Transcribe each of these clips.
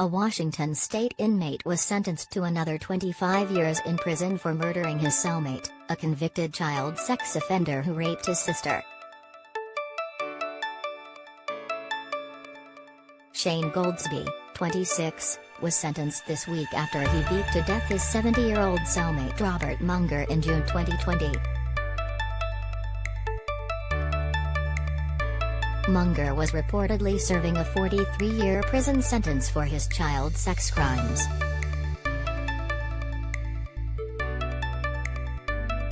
A Washington state inmate was sentenced to another 25 years in prison for murdering his cellmate, a convicted child sex offender who raped his sister. Shane Goldsby, 26, was sentenced this week after he beat to death his 70-year-old cellmate Robert Munger in June 2020. Munger was reportedly serving a 43-year prison sentence for his child sex crimes.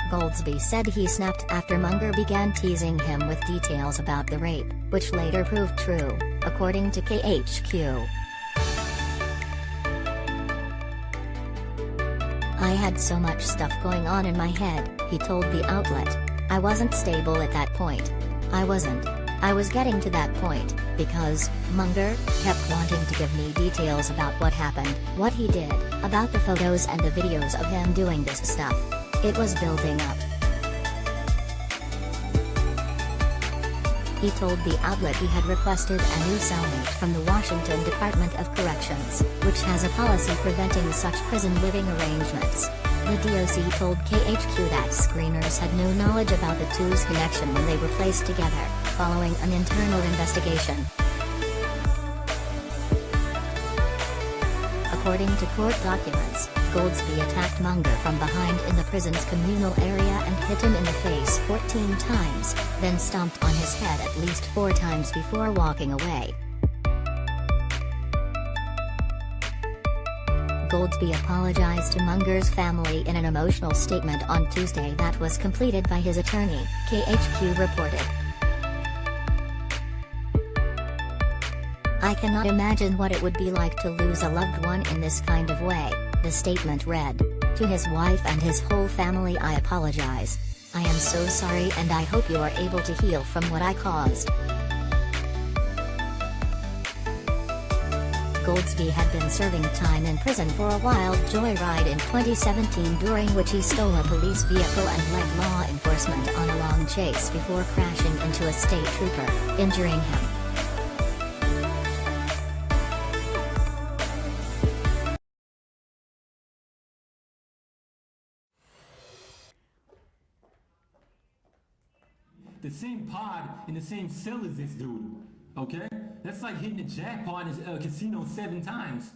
Goldsby said he snapped after Munger began teasing him with details about the rape, which later proved true, according to KHQ. "I had so much stuff going on in my head," he told the outlet. "I wasn't stable at that point. I was getting to that point, because Munger kept wanting to give me details about what happened, what he did, about the photos and the videos of him doing this stuff. It was building up." He told the outlet he had requested a new cellmate from the Washington Department of Corrections, which has a policy preventing such prison living arrangements. The DOC told KHQ that screeners had no knowledge about the two's connection when they were placed together, following an internal investigation. According to court documents, Goldsby attacked Munger from behind in the prison's communal area and hit him in the face 14 times, then stomped on his head at least 4 times before walking away. Goldsby apologized to Munger's family in an emotional statement on Tuesday that was completed by his attorney, KHQ reported. "I cannot imagine what it would be like to lose a loved one in this kind of way," the statement read. "To his wife and his whole family, I apologize. I am so sorry and I hope you are able to heal from what I caused." Goldsby had been serving time in prison for a wild joyride in 2017, during which he stole a police vehicle and led law enforcement on a long chase before crashing into a state trooper, injuring him. The same pod in the same cell as this dude, okay? That's like hitting the jackpot in a casino 7 times.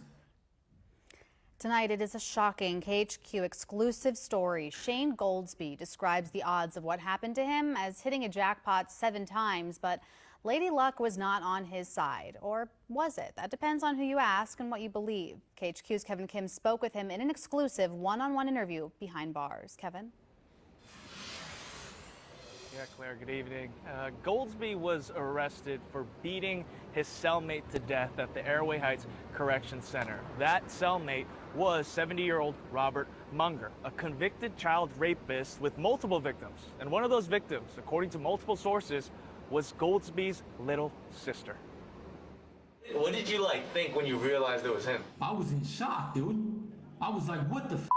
Tonight, it is a shocking KHQ exclusive story. Shane Goldsby describes the odds of what happened to him as hitting a jackpot 7 times, but Lady Luck was not on his side. Or was it? That depends on who you ask and what you believe. KHQ's Kevin Kim spoke with him in an exclusive one-on-one interview behind bars. Kevin? Yeah, Claire, good evening. Goldsby was arrested for beating his cellmate to death at the Airway Heights Corrections Center. That cellmate was 70-year-old Robert Munger, a convicted child rapist with multiple victims. And one of those victims, according to multiple sources, was Goldsby's little sister. What did you think when you realized it was him? I was in shock, dude. I was like, what the f***?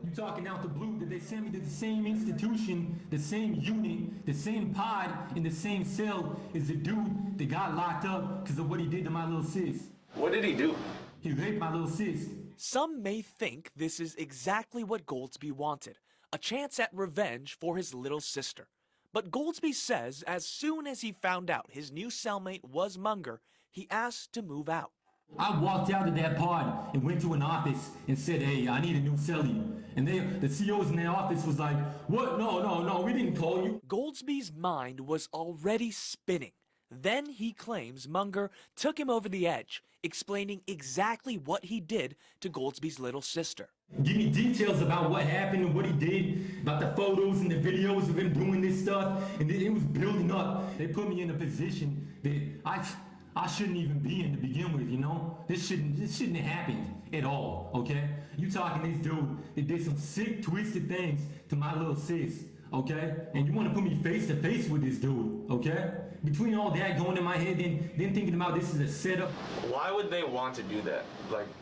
You talking out the blue that they sent me to the same institution, the same unit, the same pod, in the same cell as the dude that got locked up because of what he did to my little sis. What did he do? He raped my little sis. Some may think this is exactly what Goldsby wanted, a chance at revenge for his little sister. But Goldsby says as soon as he found out his new cellmate was Munger, he asked to move out. I walked out of that pod and went to an office and said, "Hey, I need a new cellie." And the CEOs in their office was like, "What? No, we didn't call you." Goldsby's mind was already spinning. Then he claims Munger took him over the edge, explaining exactly what he did to Goldsby's little sister. Give me details about what happened and what he did, about the photos and the videos of him doing this stuff, and it was building up. They put me in a position that I shouldn't even be in to begin with, you know? This shouldn't have happened at all, okay? You talking this dude that did some sick, twisted things to my little sis, okay? And you want to put me face to face with this dude, okay? Between all that going in my head, then thinking about this as a setup. Why would they want to do that?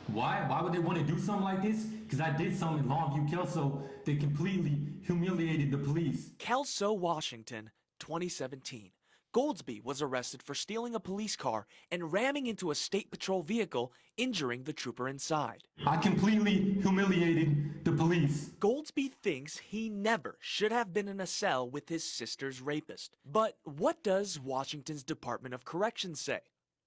Why? Why would they want to do something like this? Because I did something in Longview, Kelso that completely humiliated the police. Kelso, Washington, 2017. Goldsby was arrested for stealing a police car and ramming into a state patrol vehicle, injuring the trooper inside. I completely humiliated the police. Goldsby thinks he never should have been in a cell with his sister's rapist. But what does Washington's Department of Corrections say?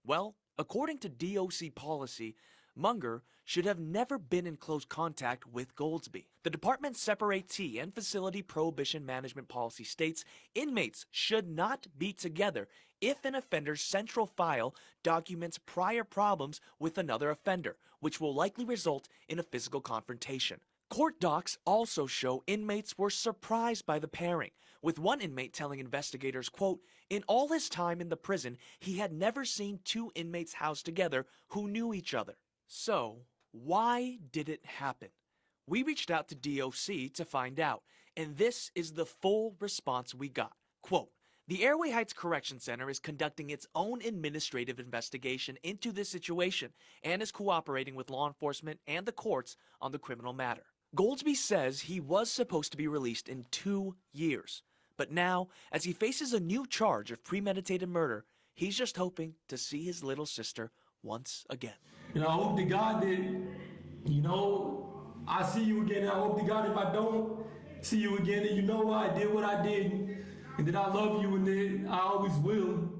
Well, according to DOC policy, Munger should have never been in close contact with Goldsby. The department's separatee and facility prohibition management policy states inmates should not be together if an offender's central file documents prior problems with another offender, which will likely result in a physical confrontation. Court docs also show inmates were surprised by the pairing, with one inmate telling investigators, quote, "In all his time in the prison, he had never seen two inmates housed together who knew each other." So, why did it happen? We reached out to DOC to find out, and this is the full response we got. Quote, "The Airway Heights Corrections Center is conducting its own administrative investigation into this situation and is cooperating with law enforcement and the courts on the criminal matter." Goldsby says he was supposed to be released in 2 years, but now, as he faces a new charge of premeditated murder, he's just hoping to see his little sister once again. I hope to God that, I see you again. I hope to God if I don't see you again, that I did what I did, and that I love you, and that I always will.